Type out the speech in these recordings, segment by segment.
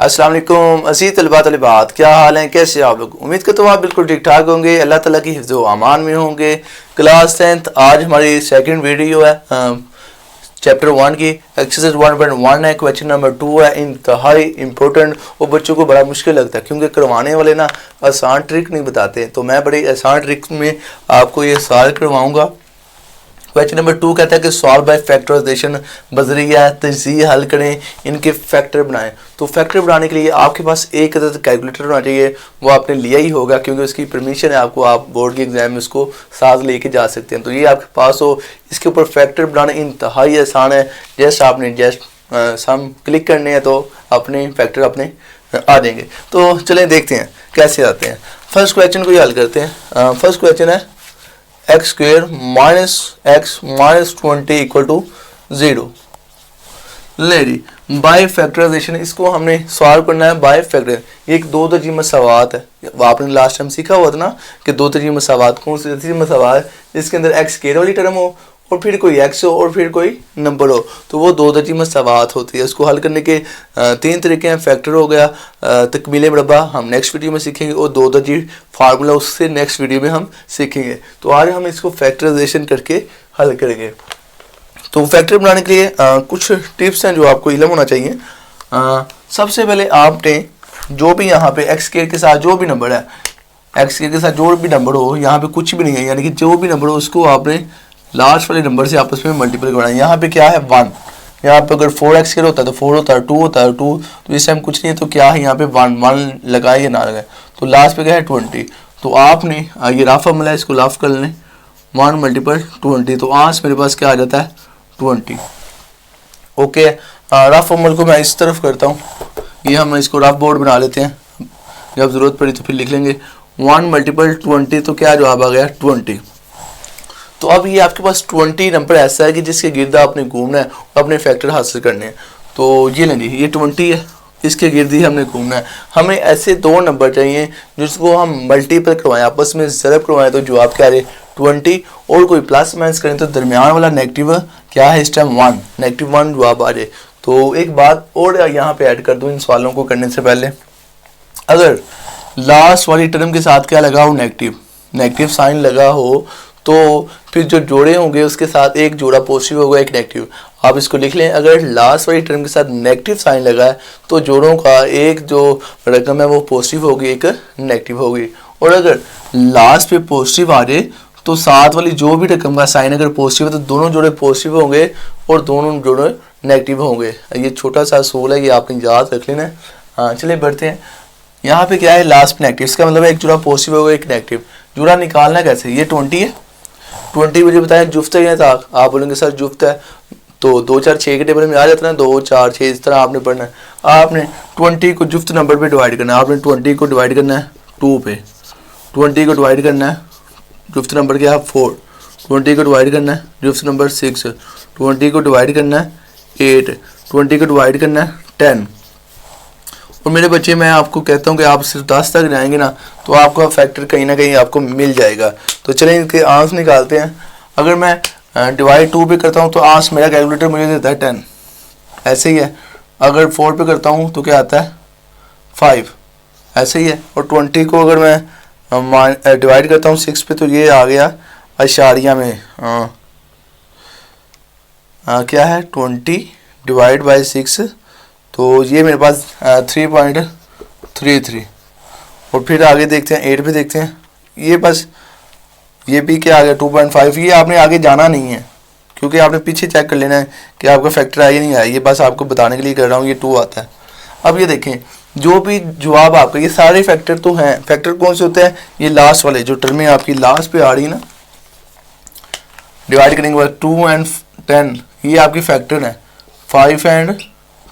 अस्सलाम वालेकुम अज़ीज़ तलबा तलबात, क्या हाल हैं, कैसे आप लोग। उम्मीद करता हूँ आप बिल्कुल ठीक ठाक होंगे, अल्लाह ताला की हिफ्ज़ व अमान में होंगे। क्लास 10th आज हमारी सेकंड वीडियो है चैप्टर 1 की। एक्सरसाइज 1.1 है, क्वेश्चन नंबर 2 है। इंतहाई इंपॉर्टेंट और बच्चों को बड़ा मुश्किल लगता है क्योंकि करवाने वाले ना आसान ट्रिक नहीं बताते, तो मैं बड़ी आसान ट्रिक में आपको ये सवाल करवाऊँगा। क्वेश्चन नंबर 2 कहता है कि सॉल्व बाय फैक्टराइजेशन, बजरिया तजज़िया हल करें, इनके फैक्टर बनाएं। तो फैक्टर बनाने के लिए आपके पास एक अदद कैलकुलेटर होना चाहिए, वो आपने लिया ही होगा क्योंकि उसकी परमिशन है आपको, आप बोर्ड के एग्जाम में उसको साथ लेके जा सकते हैं। तो ये आपके पास हो, इसके ऊपर फैक्टर बनाना इंतहाई आसान है। जस्ट आपने सम क्लिक करने हैं तो अपने फैक्टर अपने आ जाएंगे। तो चलें देखते हैं कैसे आते हैं। फर्स्ट क्वेश्चन को ही हल करते हैं। फर्स्ट क्वेश्चन है x square minus x minus 20 equal to 0। ले जी, बाय फैक्टराइजेशन इसको हमने सॉल्व करना है बाय फैक्टर। ये एक दो दर्जी मसावात है, आपने लास्ट टाइम सीखा हुआ था ना कि दो दर्जी मसावात कौन सी दर्जी मसावात जिसके अंदर एक्स स्क्वेयर वाली टर्म हो और फिर कोई एक्स हो और फिर कोई नंबर हो, तो वो दो दर्जी मसावात होती है। इसको हल करने के तीन तरीके हैं। फैक्टर हो गया, तकमील मुरब्बा हम नेक्स्ट वीडियो में सीखेंगे, और दो दर्जी फार्मूला उससे नेक्स्ट वीडियो में हम सीखेंगे। तो आज हम इसको फैक्टराइजेशन करके हल करेंगे। तो फैक्टर बनाने के लिए कुछ टिप्स हैं जो आपको इल्म होना चाहिए। सबसे पहले आपने जो भी यहाँ पे एक्स स्क्वायर के साथ जो भी नंबर है, एक्स स्क्वायर के साथ जो भी नंबर हो, यहाँ पे कुछ भी नहीं है, यानी कि जो भी नंबर हो उसको आपने लास्ट वाले नंबर से आपस में मल्टीपल करना है। यहाँ पे क्या है 1, यहाँ पे अगर 4x स्क्वायर होता है तो 4 होता है, 2 होता है 2, तो इस टाइम कुछ नहीं है तो क्या है यहाँ पे 1 लगाए या ना लगाए, तो लास्ट पे क्या है 20। तो आपने ये रफ फॉर्मूला है, इसको रफ कर लें 1 मल्टीपल 20, तो आज मेरे पास क्या आ जाता है 20। ओके, रफ फॉर्मूला को मैं इस तरफ करता हूँ, ये हम इसको रफ बोर्ड बना लेते हैं, जब ज़रूरत पड़ी तो फिर लिख लेंगे। 1 मल्टीपल 20 तो क्या जवाब आ गया 20। तो अब ये आपके पास 20 नंबर ऐसा है कि जिसके गिर्द आपने घूमना है और अपने फैक्टर हासिल करने हैं। तो ये लेंगे, ये 20 है, इसके गिर्द ही हमने घूमना है। हमें ऐसे दो नंबर चाहिए जिसको हम मल्टीपल करवाएं, आपस में ज़रब करवाएं, तो जवाब क्या है 20, और कोई प्लस माइनस करें तो दरमियान वाला नेगेटिव क्या है इस टाइम 1, -1 जवाब आ जाए। तो एक बात और यहाँ पे ऐड कर दूँ इन सवालों को करने से पहले, अगर लास्ट वाली टर्म के साथ क्या लगा हो नेगेटिव साइन लगा हो, तो फिर जो जोड़े होंगे उसके साथ एक जोड़ा पॉजिटिव होगा एक नेगेटिव। आप इसको लिख लें, अगर लास्ट वाली टर्म के साथ नेगेटिव साइन लगा है तो जोड़ों का एक जो रकम है वो पॉजिटिव होगी एक नेगेटिव होगी, और अगर लास्ट पे पॉजिटिव आ जाए तो साथ वाली जो भी रकम का साइन अगर पॉजिटिव है तो दोनों जोड़े पॉजिटिव होंगे और दोनों जोड़े नेगेटिव होंगे। ये छोटा सा असूल है, ये आपने याद रख लेना है। हाँ चलिए बढ़ते हैं। यहाँ पे क्या है लास्ट नेगेटिव, इसका मतलब एक जोड़ा पॉजिटिव होगा एक नेगेटिव। जोड़ा निकालना कैसे, ये 20 है, 20 मुझे बताएं जुफ्त है या था, आप बोलेंगे सर जुफ्त है, तो 2 4 6 के टेबल में आ जाता है ना, 2 4 6 इस तरह आपने पढ़ना है। आपने 20 को जुफ्त नंबर पे डिवाइड करना है, आपने 20 को डिवाइड करना है 2 पे, 20 को डिवाइड करना है जुफ्त नंबर क्या है 4, 20 को डिवाइड करना है जुफ्त नंबर 6, 20 को डिवाइड करना है 8, 20 को डिवाइड करना है 10। और मेरे बच्चे मैं आपको कहता हूँ कि आप सिर्फ 10 तक जाएंगे ना तो आपका फैक्टर कहीं ना कहीं आपको मिल जाएगा। तो चलें इनके आंस निकालते हैं। अगर मैं डिवाइड 2 पे करता हूँ तो आंस मेरा कैलकुलेटर मुझे देता है 10, ऐसे ही है। अगर 4 पे करता हूँ तो क्या आता है 5, ऐसे ही है। और 20 को अगर मैं डिवाइड करता हूँ 6 पे तो ये आ गया अशारिया में क्या है 20 डिवाइड बाई 6, तो ये मेरे पास 3.33। और फिर आगे देखते हैं 8 पे देखते हैं, ये बस ये भी क्या आ गया 2.5। ये आपने आगे जाना नहीं है क्योंकि आपने पीछे चेक कर लेना है कि आपका फैक्टर आया नहीं आया, ये बस आपको बताने के लिए कर रहा हूँ। ये 2 आता है। अब ये देखें जो भी जवाब आपका, ये सारे फैक्टर तो हैं। फैक्टर कौन से होते हैं, ये लास्ट वाले जो टर्में आपकी लास्ट पे आ रही है ना, डिवाइड करेंगे 2 और 10, ये आपकी फैक्टर है। 5 और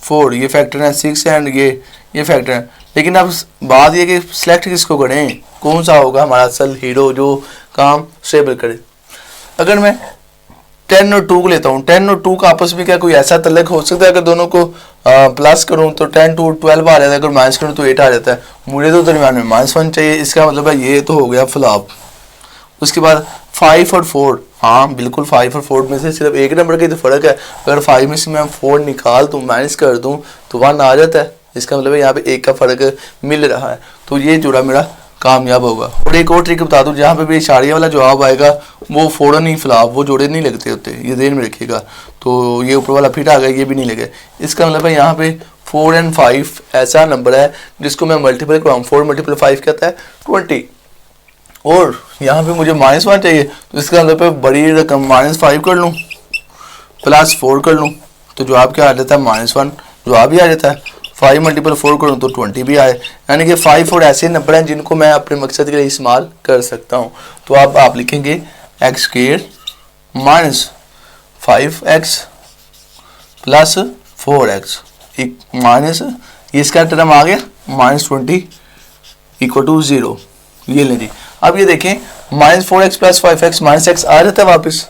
4 ये फैक्टर है, 6 एंड ये फैक्टर है। लेकिन अब बात ये कि सिलेक्ट किसको करें, कौन सा होगा हमारा असल हीरो जो काम स्टेबल करे। अगर मैं 10 और 2 को लेता हूँ, 10 और 2 का आपस में क्या कोई ऐसा तल्लक हो सकता है, अगर दोनों को प्लस करूँ तो 10 to 12 आ जाता है, अगर माइनस करूँ तो 8 आ जाता है। मुझे तो दरमियान में -1 चाहिए, इसका मतलब है ये तो हो गया फ्लॉप। उसके बाद 5 और 4, हाँ बिल्कुल 5 और 4 में से सिर्फ एक नंबर का तो फ़र्क है। अगर 5 में से मैं 4 निकाल दूँ माइनस कर दूँ तो 1 आ जाता है, इसका मतलब है यहाँ पे एक का फ़र्क मिल रहा है, तो ये जोड़ा मेरा कामयाब होगा। और एक और ट्रिक बता दूँ, जहाँ पे भी इशारिया वाला जवाब आएगा वो फ़ौरन ही फिलहाल वो जोड़े नहीं लगते होते, ये ध्यान में रखिएगा। तो ये ऊपर वाला फिट आ गया, ये भी नहीं लगे। इसका मतलब है यहाँ पे 4 और 5 ऐसा नंबर है जिसको मैं मल्टीपल कराऊँ। 4 × 5 क्या होता है 20, और यहाँ पे मुझे -1 चाहिए, तो इसका मतलब पे बड़ी रकम -5 कर लूँ +4 कर लूँ, तो जवाब क्या आ जाता है -1 जवाब ही आ जाता है। 5 × 4 करूँ तो 20 भी आए, यानी कि 5 और ऐसे नंबर हैं जिनको मैं अपने मकसद के लिए इस्तेमाल कर सकता हूँ। तो आप लिखेंगे x² -5x + 4x माइनस, इसका टर्म आ गया -20 = 0। ये लें जी। अब ये देखें -4x + 5x -x आ जाता है वापस,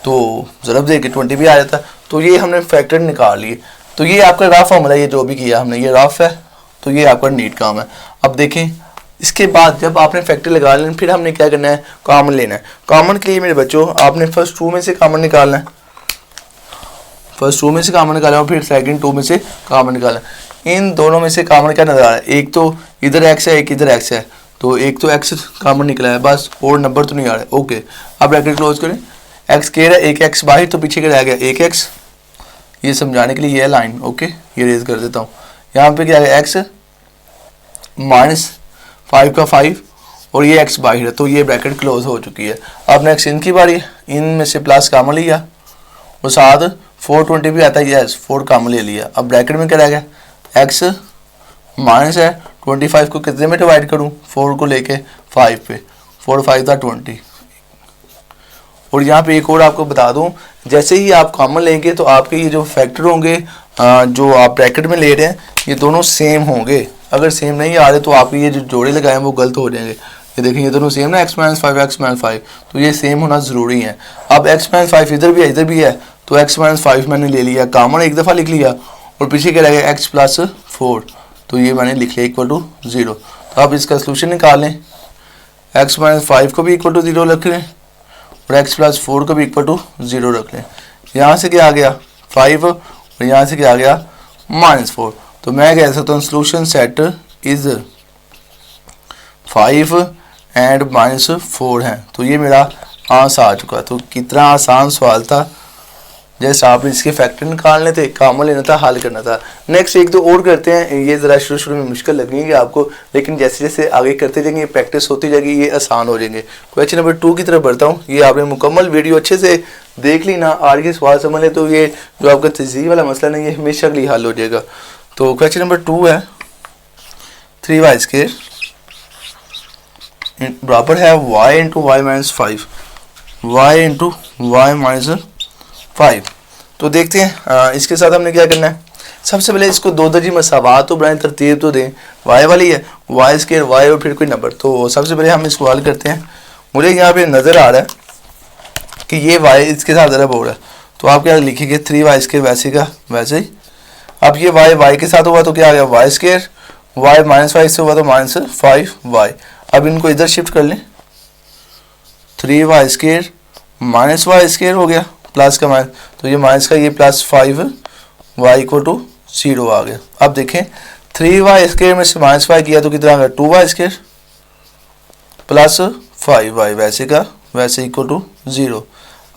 तो ज़रब दे के 20 भी आ जाता है। तो ये हमने फैक्टर निकाल लिए। तो ये आपका रफ फॉर्मूला, ये जो भी किया हमने ये रफ है, तो ये आपका नीट काम है। अब देखें इसके बाद जब आपने फैक्टर लगा लेना, फिर हमने क्या करना है, कॉमन लेना है। कॉमन के लिए मेरे बच्चों आपने फर्स्ट 2 में से कॉमन निकालना है, फर्स्ट 2 में से कॉमन निकालना और फिर सेकंड 2 में से कॉमन निकालना। इन दोनों में से कॉमन क्या नजर आ रहा है, एक तो इधर x है एक इधर x है, तो एक तो x कॉमन निकला है बस, और नंबर तो नहीं आ रहा है। ओके, अब ब्रैकेट क्लोज करें। x कह रहा है एक x बाहर, तो पीछे क्या रह गया एक x, ये समझाने के लिए ये लाइन ओके ये रेज कर देता हूँ। यहाँ पे क्या है x -5 का 5 और ये x बाहर है, तो ये ब्रैकेट क्लोज हो चुकी है। अब नेक्स्ट इनकी बारी है, इन में से प्लस कॉमन लिया और साथ 420 भी आता है, यस 4 कॉमन ले लिया। अब ब्रैकेट में क्या रह गया, x माइनस है 25 को कितने में डिवाइड करूँ, 4 को लेके 5 पे, 4 5 था 20। और यहाँ पे एक और आपको बता दूं, जैसे ही आप कॉमन लेंगे तो आपके ये जो फैक्टर होंगे जो आप ब्रैकेट में ले रहे हैं ये दोनों सेम होंगे। अगर सेम नहीं आ रहे तो आपके ये जो जोड़े लगाए हैं वो गलत हो जाएंगे। ये देखें ये दोनों सेम ना, x - 5 x - 5, तो ये सेम होना ज़रूरी है। अब x - 5 इधर भी है, तो x - 5 मैंने ले लिया कॉमन, एक दफ़ा लिख लिया, और पीछे क्या रहेगा x + 4, तो ये मैंने लिख लिया = 0। तो आप इसका सोल्यूशन निकाल लें, x - 5 को भी = 0 रख लें और x + 4 को भी = 0 रख लें। यहाँ से क्या आ गया 5 और यहाँ से क्या आ गया -4। तो मैं कह सकता हूँ सोल्यूशन सेट इज 5 एंड -4 है। तो ये मेरा आंसर आ चुका। तो कितना आसान सवाल था, जैसे आपने इसके फैक्टर निकालने थे, कॉमन लेना था, हल करना था। नेक्स्ट एक दो और करते हैं, ये ज़रा शुरू में मुश्किल लगेंगे आपको, लेकिन जैसे जैसे आगे करते जाएंगे प्रैक्टिस होती जाएगी, ये आसान हो जाएंगे। क्वेश्चन नंबर 2 की तरफ बढ़ता हूँ। ये आपने मुकम्मल वीडियो अच्छे से देख ली ना, आज के सवाल समझ ले तो ये जो आपका तहज़ीब वाला मसला नहीं, ये हमेशा के लिए हल हो जाएगा। तो क्वेश्चन नंबर 2 है 3y² बराबर है y × y - 5, y × y - 5। तो देखते हैं इसके साथ हमने क्या करना है। सबसे पहले इसको दो दर्जी मसावात तो बनाए, तरतीब तो दें। y वाली है y² y और फिर कोई नंबर। तो सबसे पहले हम इसको हल करते हैं। मुझे यहाँ पे नज़र आ रहा है कि ये y इसके साथ ज़रा हो रहा है, तो आप क्या लिखेंगे 3y² वैसे का वैसे ही। अब ये y के साथ हुआ तो क्या आ गया y², y -5 से हुआ तो -5y। अब इनको इधर शिफ्ट कर लें, 3y² -y² हो गया, प्लस का माइनस, तो ये माइनस का ये +5y = 0 आ गया। अब देखें 3y² में से -5 किया तो कितना आ गया 2y² प्लस 5y वैसे का वैसे = 0।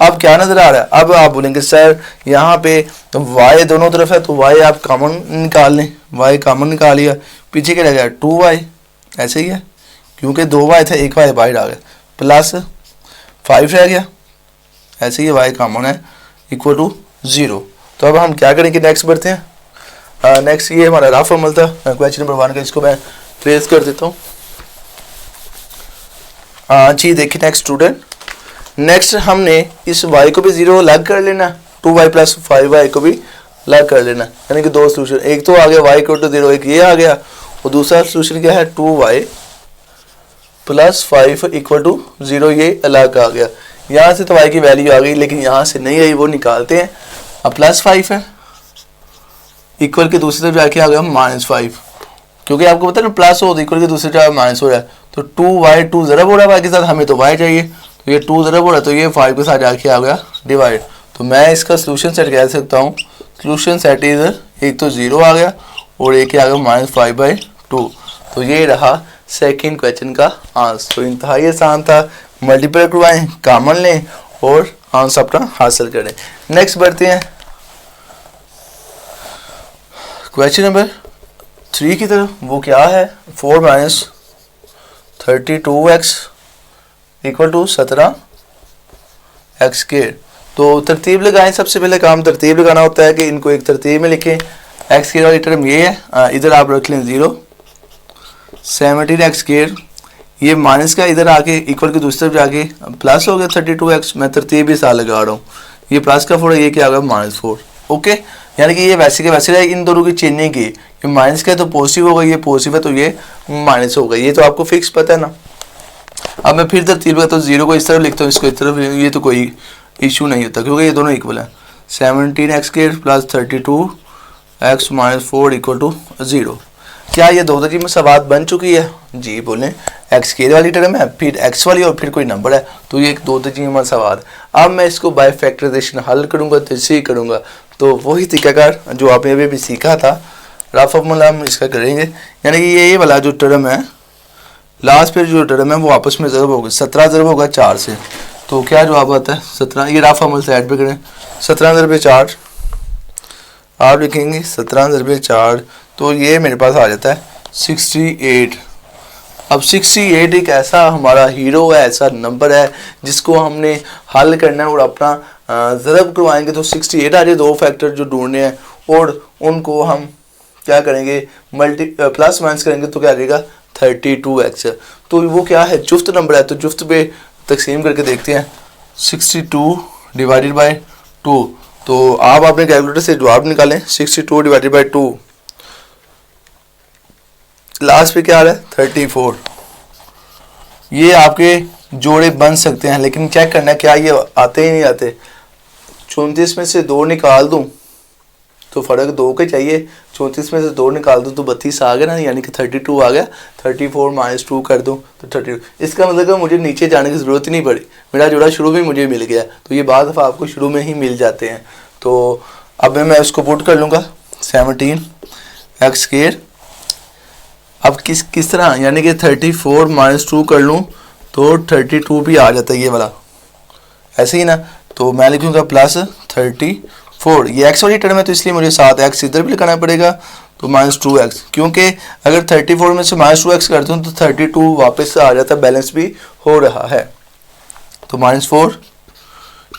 अब क्या नज़र आ रहा है, अब आप बोलेंगे सर यहाँ पे y दोनों तरफ है तो y आप कॉमन निकाल लें, y कॉमन निकाल लिया, पीछे क्या रह गया 2y, ऐसे ही है क्योंकि 2y था, एक y बाहर आ गया, प्लस 5 रह गया, ऐसे ही y कॉमन है = 0। तो अब हम क्या करेंगे, नेक्स्ट बढ़ते हैं। नेक्स्ट ये हमारा रफ अमल था क्वेश्चन नंबर 1 का, इसको मैं ट्रेस कर देता हूँ। जी देखिए नेक्स्ट स्टूडेंट, नेक्स्ट हमने इस y को भी 0 अलग कर लेना, 2y + 5y को भी अलग कर लेना, यानी कि दो सोल्यूशन, एक तो आ गया y = 0, एक ये आ गया, और दूसरा सोल्यूशन क्या है 2y + 5 = 0, ये अलग आ गया। यहाँ से तो y की वैल्यू आ गई, लेकिन यहाँ से नहीं आई, वो निकालते हैं। अब +5 है, इक्वल के दूसरी तरफ जाके आ गया -5, क्योंकि आपको पता है ना प्लस हो तो इक्वल के दूसरी तरफ माइनस हो रहा है, तो 2y 2 ज़रब हो रहा है y के साथ, हमें तो y चाहिए, तो ये 2 ज़रब हो रहा है, तो ये 5 के साथ जाके आ गया डिवाइड। तो मैं इसका सोल्यूशन सेट कह सकता हूँ, सोल्यूशन सेट इधर एक तो 0 आ गया और एक आ गया -5/2। तो ये रहा सेकंड क्वेश्चन का आंसर। तो इंतहाई आसान था, मल्टीप्लाई करवाएं, कॉमन लें और आंसर अपना हासिल करें। नेक्स्ट बढ़ते हैं क्वेश्चन नंबर 3 की तरफ। वो क्या है, 4 - 32x = 17x²। तो तरतीब लगाएं। सबसे पहले काम तरतीब लगाना होता है कि इनको एक तरतीब में लिखें। x² वाली टर्म ये है, इधर आप रख लें 0, 17x², ये माइनस का इधर आके इक्वल की दूसरी तरफ जाके प्लस हो गया 32x। मैं तरतीब ही साथ लगा रहा हूँ, ये प्लस का 4 है, ये क्या होगा -4। ओके, यानी कि ये वैसे के वैसे रहे, इन दोनों की चेंजिंग की, ये माइनस का है तो पॉजिटिव होगा, ये पॉजिटिव है तो ये माइनस होगा, ये तो आपको फिक्स पता है ना। अब मैं फिर तरतीब लगाता हूँ, 0 को इस तरफ लिखता हूँ, इसको इस तरफ, ये तो कोई इशू नहीं होता क्योंकि ये दोनों इक्वल है। 17x² + 32x - 4 = 0। क्या ये दो दर्जे मसावात बन चुकी है? जी बोलें। x² वाली टर्म है, फिर x वाली और फिर कोई नंबर है, तो ये एक दो दर्जे मसावात। अब मैं इसको बाय फैक्टराइजेशन हल करूँगा, तजसीह करूँगा, तो वही तरीकाकार जो आपने अभी भी सीखा था, रफ फॉर्मूला हम इसका करेंगे। यानी कि ये वाला जो टर्म है, लास्ट पे जो टर्म है वो आपस में ज़रब होगा, 17 ज़रब होगा 4 से, तो क्या जवाब आता है 17। ये रफ फॉर्मूला साइड पे करें, 17 × 4 आप लिखेंगे 17 × 4, तो ये मेरे पास आ जाता है 68। अब 68 एक ऐसा हमारा हीरो है, ऐसा नंबर है जिसको हमने हल करना है और अपना ज़रब करवाएंगे तो 68 आ जाए। दो फैक्टर जो ढूंढने हैं और उनको हम क्या करेंगे, प्लस माइनस करेंगे तो क्या आ जाएगा 32x। तो वो क्या है, जुफ्त नंबर है, तो जुफ्त पे तकसीम करके देखते हैं। 62 / 2, तो आप अपने कैलकुलेटर से जवाब निकालें। 62 / 2, लास्ट पे क्या आ रहा है 34। ये आपके जोड़े बन सकते हैं, लेकिन चेक करना है क्या ये आते ही नहीं आते। 34 में से 2 निकाल दूं तो फ़र्क 2 के चाहिए, 34 में से 2 निकाल दूं तो 32 आ गया ना, यानी कि 32 आ गया। 34 - 2 कर दूं तो 32। इसका मतलब है मुझे नीचे जाने की ज़रूरत ही नहीं पड़ी, मेरा जोड़ा शुरू में मुझे मिल गया। तो ये बाद दफ़ा आपको शुरू में ही मिल जाते हैं। तो अब मैं उसको पुट कर लूँगा 17x²। अब किस तरह, यानी कि 34 - 2 कर लूँ तो 32 भी आ जाता है, ये वाला ऐसे ही ना। तो मैं लिखूँगा +34, ये x वाली टर्म है तो इसलिए मुझे 7x इधर भी लिखाना पड़ेगा, तो -2x, क्योंकि अगर 34 में से -2x करता हूँ तो 32 वापस आ जाता है, बैलेंस भी हो रहा है। तो -4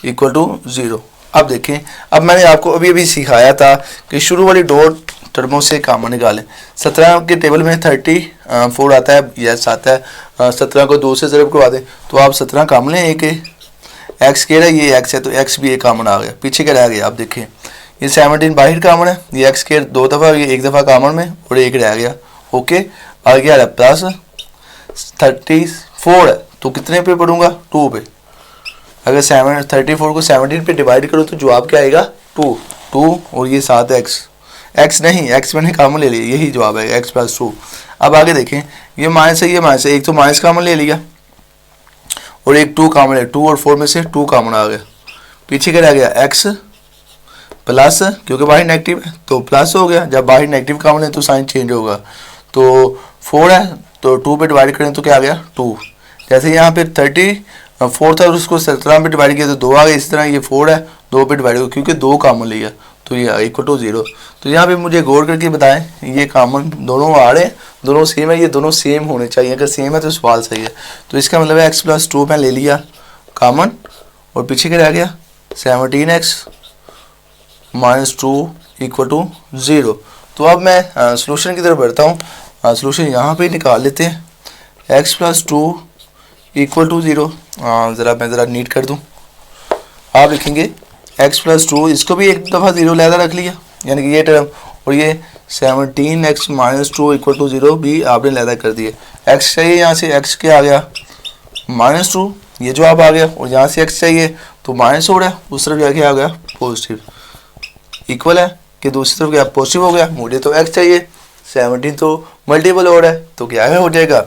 = 0। अब देखें, अब मैंने आपको अभी सिखाया था कि शुरू वाली दो टर्मों से कॉमन निकालें। 17 के टेबल में 34 आता है, यस आता है। 17 को 2 से ज़रब करवा दें तो आप 17 कॉमन लें, एक x² है, ये x है तो x भी एक कॉमन आ गया, पीछे क्या रह गया आप देखें। ये 17 बाहर कॉमन है, ये x² 2 दफ़ा, ये एक दफ़ा कॉमन में और एक रह गया। ओके, आगे क्या है +34 है, तो कितने पे पढ़ूंगा 2 पे। अगर 34 को 17 पे डिवाइड करो तो जवाब क्या आएगा 2 और ये 7x नहीं, x मैंने कॉमन ले लिया, यही जवाब है x + 2। अब आगे देखें, ये माइनस है, ये माइनस है, एक तो माइनस कॉमन ले लिया और एक 2 कॉमन है, 2 और 4 में से 2 कॉमन आ गया। पीछे क्या रह गया x प्लस, क्योंकि बाहर नेगेटिव है तो प्लस हो गया, जब बाहर नेगेटिव कॉमन है तो साइन चेंज होगा। तो 4 है तो 2 पे डिवाइड करें तो क्या आ गया 2। जैसे यहाँ पे 34 था और उसको 17 पे डिवाइड किया तो 2 आ गया। इस तरह ये 4 है, 2 पे डिवाइड हो क्योंकि 2 कॉमन लिया तो ये = 0। तो यहाँ पे मुझे गौर करके बताएं, ये कॉमन दोनों आ रहे हैं, दोनों सेम है, ये दोनों सेम होने चाहिए। अगर सेम है तो सवाल सही है। तो इसका मतलब है x + 2 मैं ले लिया कॉमन और पीछे क्या रह गया 17x - 2 = 0। तो अब मैं सॉल्यूशन की तरफ बढ़ता हूँ। सॉल्यूशन यहाँ पे निकाल लेते हैं। x + 2 = 0। मैं ज़रा नीट कर दूँ, आप लिखेंगे x + 2, इसको भी एक दफ़ा 0 लहदा रख लिया, यानी कि ये टर्म, और ये 17x - 2 = 0 भी आपने लहदा कर दिए। x चाहिए, यहाँ से x क्या आ गया -2, ये जवाब आ गया, और यहाँ से x चाहिए तो माइनस हो रहा है, उस तरफ जाके आ गया पॉजिटिव। इक्वल है कि दूसरी तरफ क्या पॉजिटिव हो गया, मुझे तो x चाहिए, 17 तो मल्टीपल हो रहा है तो क्या है हो जाएगा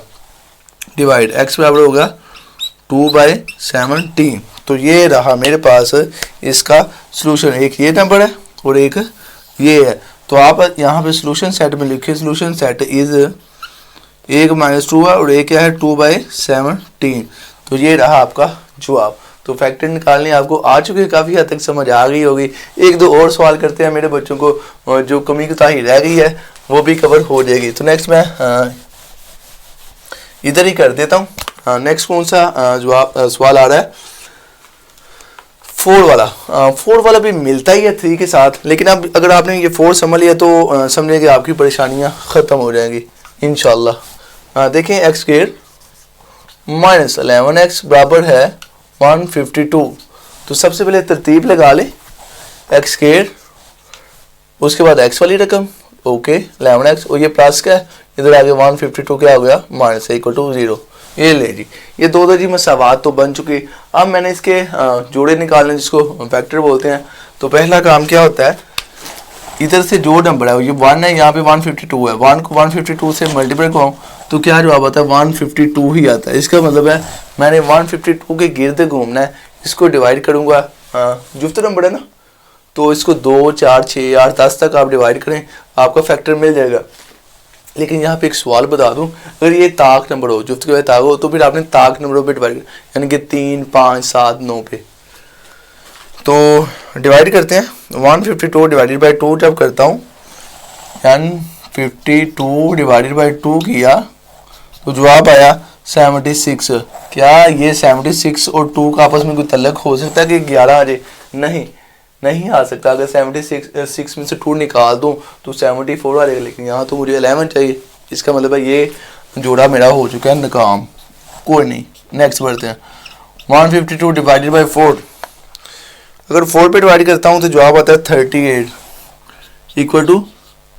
डिवाइड, x बराबर होगा 2/17। तो ये रहा मेरे पास इसका सलूशन, एक ये नंबर है और एक ये है। तो आप यहाँ पे सोल्यूशन सेट में लिखिए सोल्यूशन सेट इज 1 - 2 है और 1 क्या है 2/17। तो ये रहा आपका जवाब। तो फैक्टर निकालने आपको आ चुके, काफ़ी हद तक समझ आ गई होगी। एक दो और सवाल करते हैं मेरे बच्चों को, और जो कमी कोताही रह गई है वो भी कवर हो जाएगी। तो नेक्स्ट मैं इधर ही कर देता हूँ। नेक्स्ट कौन सा जवाब सवाल आ रहा है 4 वाला। 4 वाला भी मिलता ही है 3 के साथ, लेकिन अब अगर आपने ये 4 समझ लिया तो समझे कि आपकी परेशानियाँ ख़त्म हो जाएंगी इंशाल्लाह। देखें एक्स स्क्वायर माइनस 11x बराबर है 152। तो सबसे पहले तरतीब लगा ले, एक्स स्क्वायर उसके बाद x वाली रकम ओके 11x और ये प्लस का है, इधर आगे 152 क्या हो गया माइनस इक्वल टू 0। ये ले जी, ये दो जी मसावात तो बन चुकी। अब मैंने इसके जोड़े निकालने जिसको फैक्टर बोलते हैं। तो पहला काम क्या होता है, इधर से जो नंबर है ये 1 है, यहाँ पे 152 है, 1 को 152 से मल्टीप्लाई कराऊँ तो क्या जवाब आता है 152 ही आता है। इसका मतलब है मैंने 152 के गिर्द घूमना है, इसको डिवाइड करूँगा, जुफ्त नंबर है ना, तो इसको 2 4 6 8 10 तक आप डिवाइड करें, आपका फैक्टर मिल जाएगा। लेकिन यहाँ पे एक सवाल बता दूं, अगर ये ताक नंबर हो, जुफ्त के बाद ताक हो, तो फिर आपने ताक नंबरों पे डिवाइड यानी कि 3 5 7 9 पे। तो डिवाइड करते हैं 152 डिवाइडेड बाई 2 जब करता हूँ 152 डिवाइडेड बाई 2 किया तो जवाब आया 76। क्या ये 76 और 2 का आपस में कोई तल्लक हो सकता है कि 11 आ जाए? नहीं आ सकता। अगर 76 में से 2 निकाल दूं तो 74 आ जाएगा, लेकिन यहाँ तो मुझे 11 चाहिए। इसका मतलब है ये जोड़ा मेरा हो चुका है नाकाम। कोई नहीं, नेक्स्ट बढ़ते हैं। 152 डिवाइडेड बाई 4, अगर 4 पे डिवाइड करता हूँ तो जवाब आता है 38 इक्वल टू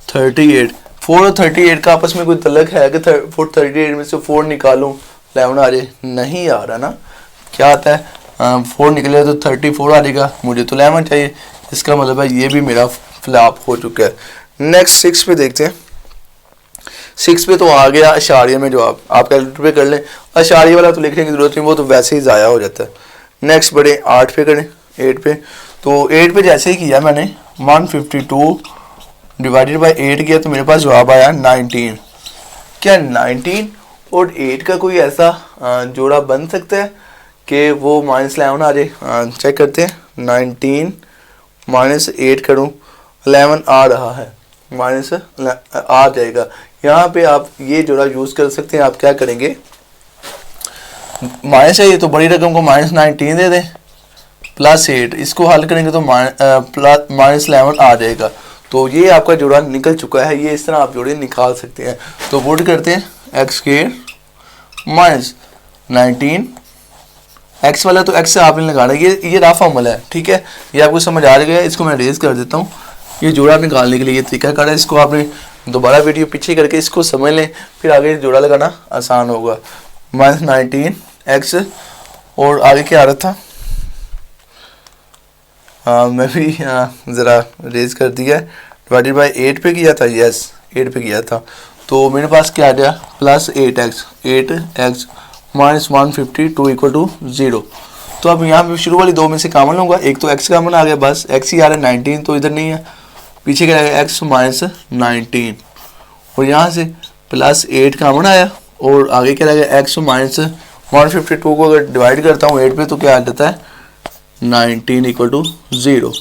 38। 4 और 38 का आपस में कोई तल्लक है कि 38 में से 4 निकालूं 11 आ जाए? नहीं आ रहा ना। क्या आता है 4 निकले तो 34 आ जाएगा, मुझे तो 11 चाहिए। इसका मतलब है ये भी मेरा फ्लॉप हो चुका है। नेक्स्ट 6 पे देखते हैं। 6 पे तो आ गया अशारिया में जवाब, आप कैलकुलेटर पे कर लें। अशारिया वाला तो लिखने की जरूरत नहीं, वो तो वैसे ही ज़ाया हो जाता है। नेक्स्ट बढ़े 8 पे करें, 8 पे। तो 8 पे जैसे ही किया मैंने 152 डिवाइडेड बाई 8 किया तो मेरे पास जवाब आया 19। क्या 19 और 8 का कोई ऐसा जोड़ा बन सकता है कि वो -11 आ जाए? चेक करते हैं। 19 -8 करूँ 11 आ रहा है, माइनस आ जाएगा। यहाँ पे आप ये जोड़ा यूज़ कर सकते हैं। आप क्या करेंगे, माइनस है ये तो बड़ी रकम को -19 दे दें +8, इसको हल करेंगे तो -11 आ जाएगा। तो ये आपका जोड़ा निकल चुका है। ये इस तरह आप जोड़े निकाल सकते हैं। तो पुट करते हैं एक्स स्क्वायर -19, एक्स वाला तो एक्स से आपने लगाना, ये रफ फॉर्मूला है, ठीक है, ये आपको समझ आ गया है। इसको मैं रेज कर देता हूँ। ये जोड़ा निकालने के लिए ये तरीका कर है, इसको आपने दोबारा वीडियो पीछे करके इसको समझ लें, फिर आगे जोड़ा लगाना आसान होगा। -19 एक्स और आगे क्या आ रहा था, मैं भी ज़रा रेज कर दिया, डिवाइडेड बाई 8 पे किया था, यस 8 पे किया था। तो मेरे पास क्या आ गया +8x, 8x -152 इक्वल टू 0। तो अब यहाँ पे शुरू वाली 2 में से कामन लूँगा, एक तो x कामन आ गया, बस x ही आ रहा है, 19 तो इधर नहीं है, पीछे क्या आएगा x -19 और यहाँ से +8 कामन आया और आगे क्या रहेगा x -152 को अगर डिवाइड करता हूँ 8 पे तो क्या आ जाता है 19 इक्वल टू 0।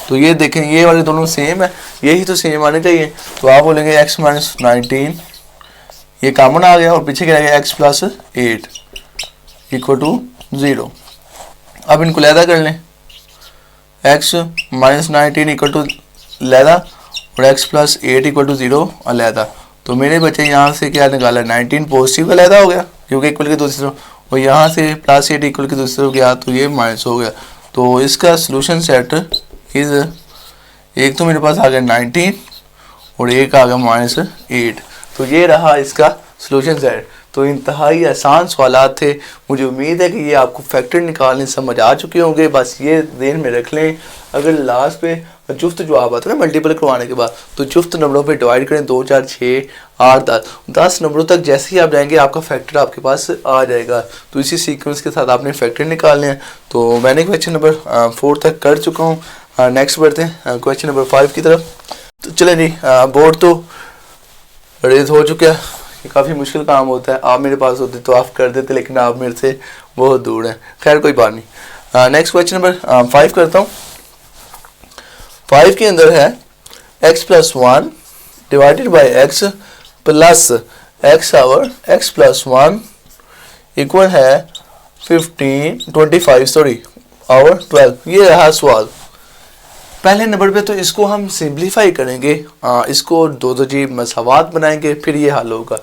तो ये देखें ये वाले दोनों सेम है, यही तो सेम आने चाहिए। तो आप बोलेंगे x -19 ये कामन आ गया और पीछे क्या रहेगा x +8 इक्वल टू 0। अब इनको लैदा कर लें, x -19 इक्वल टू लैदा और x +8 इक्वल टू 0 अलैदा। तो मेरे बच्चे यहाँ से क्या निकाला 19 पॉजिटिव अलैदा हो गया क्योंकि इक्वल की दूसरी तरफ, और यहाँ से +8 इक्वल की दूसरी तरफ गया तो ये माइनस हो गया। तो इसका सोल्यूशन सेट इज, एक तो मेरे पास आ गया 19 और एक आ गया -8। तो ये रहा इसका सोल्यूशन सेट। तो इंतहाई आसान सवालात थे। मुझे उम्मीद है कि ये आपको फैक्टर निकालने समझ आ चुके होंगे। बस ये ध्यान में रख लें, अगर लास्ट पे जुफ्त जवाब आता है ना मल्टीपल करवाने के बाद, तो जुफ्त नंबरों पे डिवाइड करें 2 4 6 8 10 नंबरों तक जैसे ही आप जाएंगे आपका फैक्टर आपके पास आ जाएगा। तो इसी सीक्वेंस के साथ आपने फैक्टर निकालने हैं। तो मैंने क्वेश्चन नंबर 4 तक कर चुका हूँ। नेक्स्ट बढ़ते हैं क्वेश्चन नंबर 5 की तरफ। तो चले जी, बोर्ड तो रेज हो चुका है। ये काफ़ी मुश्किल काम होता है, आप मेरे पास होते तो आप कर देते, लेकिन आप मेरे से बहुत दूर हैं। खैर कोई बात नहीं। नेक्स्ट क्वेश्चन नंबर 5 करता हूँ। 5 के अंदर है x+1 divided by x plus x over x+1 equal है 25 आवर 12। ये रहा सवाल। पहले नंबर पे तो इसको हम सिंप्लीफाई करेंगे, इसको दो जी मसावात बनाएंगे, फिर ये हल होगा।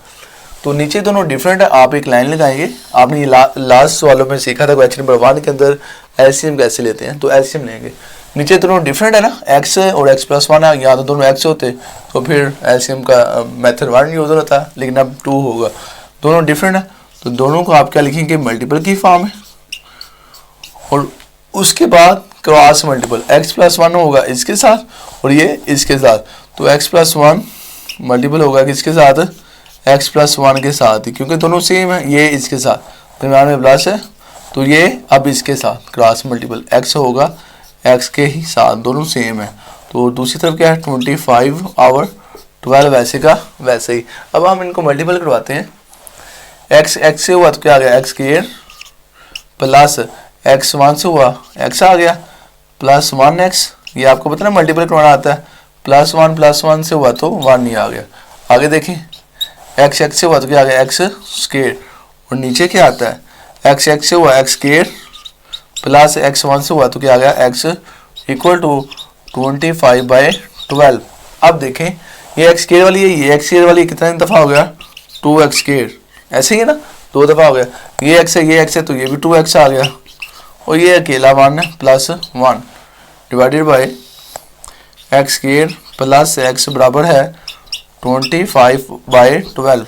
तो नीचे दोनों डिफरेंट है, आप एक लाइन लगाएंगे। आपने ये लास्ट सवालों में सीखा था क्वेश्चन नंबर 1 के अंदर एलसीएम कैसे लेते हैं, तो एलसीएम लेंगे। नीचे दोनों डिफरेंट है ना, x और x+1 है, या तो दोनों x होते तो फिर एलसीएम का मेथड 1 यूज होता, लेकिन अब 2 होगा। दोनों डिफरेंट है तो दोनों को आप क्या लिखेंगे, मल्टीपल की फॉर्म है, और उसके बाद क्रॉस मल्टीपल x+1 होगा इसके साथ और ये इसके साथ, तो x+1 मल्टीपल होगा किसके साथ, x+1 के साथ ही, क्योंकि दोनों सेम है। ये इसके साथ दरम्यान में प्लस है, तो ये अब इसके साथ क्रॉस मल्टीपल x होगा x के ही साथ, दोनों सेम है। तो दूसरी तरफ क्या है, 25 आवर 12 वैसे का वैसे ही। अब हम इनको मल्टीपल करवाते हैं। x से हुआ तो क्या आ गया, x² प्लस x1 से हुआ x आ गया प्लस 1x। ये आपको पता ना मल्टीपल करवाना आता है। +1 से हुआ तो 1 ही आ गया। आगे देखें, x से हुआ तो क्या आ गया, x², और नीचे क्या आता है, x से हुआ x² प्लस x1 से हुआ तो क्या आ गया, x इक्वल टू 25/12। अब देखें ये x² वाली है, ये x² वाली कितना दफ़ा हो गया, 2x², ऐसे ही है ना, 2 दफ़ा हो गया। ये x है तो ये भी 2x आ गया, और ये अकेला 1 है +1 divided by x² plus x बराबर है 25/12।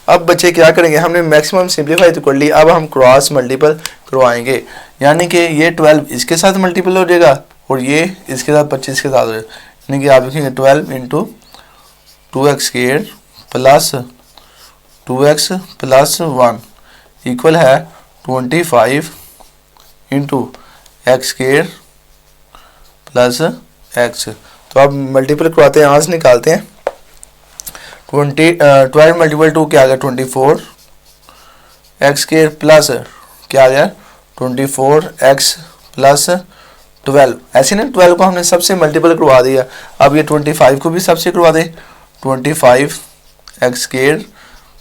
अब बच्चे क्या करेंगे, हमने मैक्सिमम सिंप्लीफाई तो कर ली, अब हम क्रॉस मल्टीपल करवाएंगे, यानी कि ये 12 इसके साथ मल्टीपल हो जाएगा और ये इसके साथ 25 के साथ हो जाएगा, यानी कि आप लिखेंगे 12 × 2x² plus 2x plus 1 equal है 25 × x² प्लस x। तो अब मल्टीपल करवाते हैं, यहाँ से निकालते हैं। 12 मल्टीपल 2 क्या आ गया, 24 x² प्लस क्या आ गया, 24x प्लस 12। ऐसे ना 12 को हमने सबसे मल्टीपल करवा दिया, अब ये 25 को भी सबसे करवा दें। 25 x²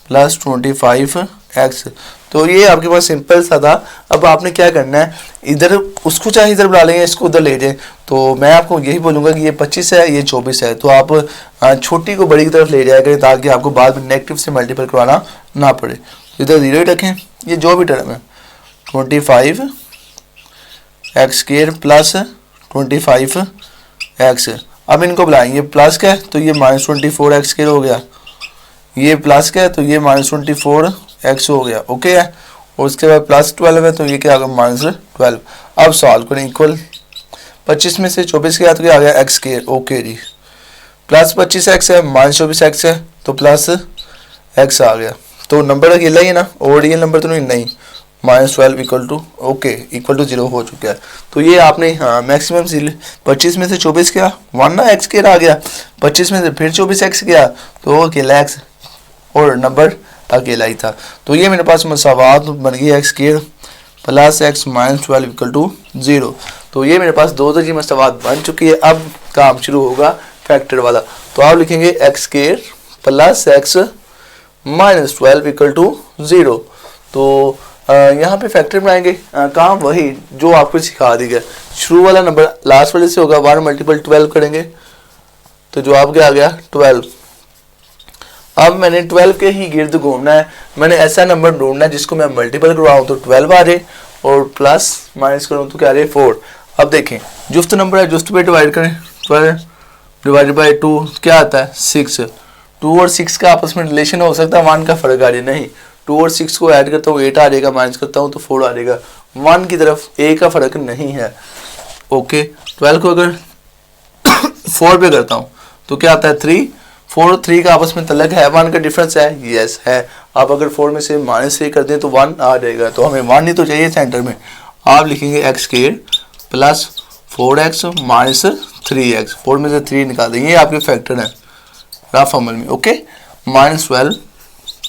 प्लस 25x। तो ये आपके पास सिंपल सा था। अब आपने क्या करना है, इधर उसको चाहे इधर बुला लेंगे, इसको उधर ले जाए। तो मैं आपको यही बोलूँगा कि ये 25 है, ये 24 है, तो आप छोटी को बड़ी की तरफ ले जाया करें, ताकि आपको बाद में नेगेटिव से मल्टीपल करवाना ना पड़े। इधर 0 ही रखें, ये जो भी टर्म है 25 x² प्लस 25x। अब इनको बुलाएंगे, प्लस का है तो ये -24 x² हो गया, ये प्लस का है तो ये -24 x हो गया, ओके है। और उसके बाद +12 है तो ये क्या आ गया, -12। अब सॉल्व करें, इक्वल 25 में से 24 गया तो क्या आ गया, x², ओके जी। प्लस 25x है, -24x है तो प्लस x आ गया। तो नंबर अकेला ही है ना, और रियल नंबर तो नहीं, -12 equal to okay equal to 0 हो चुका है। तो ये आपने मैक्सिमम 25 में से 24 गया, 1 ना x² आ गया, 25 में से फिर 24x गया तो अकेला x और नंबर अकेला ही था। तो ये मेरे पास मसावात बन गई, x² plus x -12 equal to 0। तो ये मेरे पास दो दर्जी मसावात बन चुकी है। अब काम शुरू होगा फैक्टर वाला। तो आप लिखेंगे x² plus x -12 equal to 0। तो यहाँ पे फैक्टर बनाएंगे, काम वही जो आपको सिखा दी गया। शुरू वाला नंबर लास्ट वाले से होगा, 1 मल्टीपल 12 करेंगे तो जवाब क्या आ गया, 12। अब मैंने 12 के ही गिर्द घूमना है, मैंने ऐसा नंबर ढूंढना है जिसको मैं मल्टीपल करवाऊँ तो 12 आ जाए, और प्लस माइनस करूँ तो क्या आ जाए, 4। अब देखें जुफ्त नंबर है, जुफ्त पे डिवाइड करें, 12 डिवाइडेड बाई 2 क्या आता है, 6। 2 और 6 का आपस में रिलेशन हो सकता है, 1 का फर्क आ जाए, नहीं 2 और 6 को ऐड करता हूँ 8 आ जाएगा, माइनस करता हूँ तो 4 आ जाएगा, 1 की तरफ a का फर्क नहीं है, ओके। 12 को अगर 4 पे करता हूँ तो क्या आता है, 3। 4 और 3 का आपस में तलक है, 1 का डिफरेंस है, यस है। आप अगर 4 में से -3 कर दें तो 1 आ जाएगा, तो हमें 1 ही तो चाहिए सेंटर में। आप लिखेंगे x² प्लस 4x 3x, 4 में से 3 निकाल देंगे, ये आपके फैक्टर हैं रफ अमल में। Okay, -12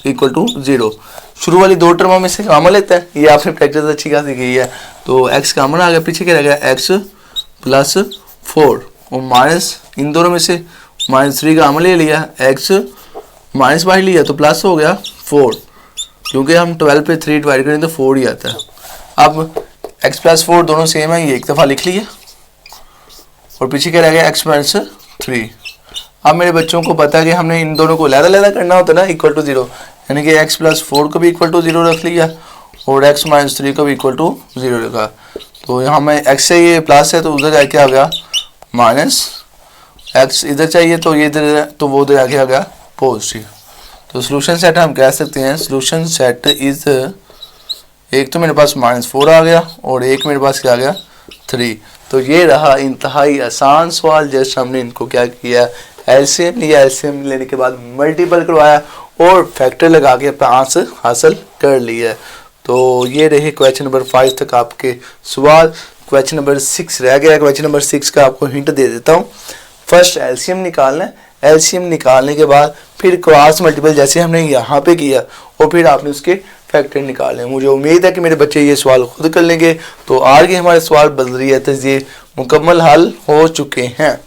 equal to 0। शुरू वाली दो टर्मों में से कामन लेते हैं, ये आपने प्रैक्टिस अच्छी खासी की है। तो x कामन आ गया, पीछे क्या रह गया x + 4 और माइनस इन दोनों में से -3 कामन ले लिया, x माइनस बाहर लिया तो प्लस हो गया 4, क्योंकि हम 12 पे 3 डिवाइड करें तो 4 ही आता है। अब x + 4 दोनों सेम है, ये एक दफ़ा लिख लिया और पीछे क्या रह गया x - 3। अब मेरे बच्चों को पता है कि हमने इन दोनों को अलग-अलग करना होता है ना, इक्वल टू 0, यानी कि x + 4 को भी इक्वल टू 0 रख लिया और x - 3 को भी इक्वल टू 0 रखा। तो यहाँ में x से ये प्लस है तो उधर जाके आ गया माइनस, x इधर चाहिए तो ये इधर, तो वो उधर आके आ गया पॉजिटिव। तो सोल्यूशन सेट हम कह सकते हैं, सोल्यूशन सेट इज, एक तो मेरे पास -4 आ गया और एक मेरे पास क्या आ गया 3। तो ये रहा इंतहाई आसान सवाल। जस्ट हमने इनको क्या किया, एलसीएम लिया, एलसीएम लेने के बाद मल्टीपल करवाया और फैक्टर लगा के अपना आंसर हासिल कर लिया। तो ये रहे क्वेश्चन नंबर 5 तक आपके सवाल। क्वेश्चन नंबर 6 रह गया। क्वेश्चन नंबर 6 का आपको हिंट दे देता हूँ। फर्स्ट एलसीएम निकालना है, एलसीएम निकालने के बाद फिर क्रॉस मल्टीपल जैसे हमने यहाँ पे किया और फिर आपने उसके फैक्टर निकालने। मुझे उम्मीद है कि मेरे बच्चे ये सवाल खुद कर लेंगे। तो आज के हमारे सवाल बदरियत ये मुकम्मल हल हो चुके हैं।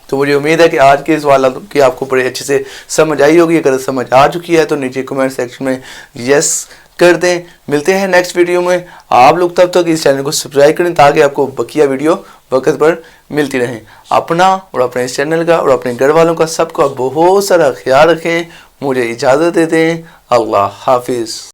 तो मुझे उम्मीद है कि आज के सवाल की आपको बड़े अच्छे से समझ आई होगी। अगर समझ आ चुकी है तो नीचे कमेंट सेक्शन में यस कर दें। मिलते हैं नेक्स्ट वीडियो में। आप लोग तब तक इस चैनल को सब्सक्राइब करें ताकि आपको बकिया वीडियो वक्त पर मिलती रहें। अपना और अपने इस चैनल का और अपने घर वालों का सबका बहुत सारा ख्याल रखें। मुझे इजाज़त दे दें। अल्लाह हाफिज़।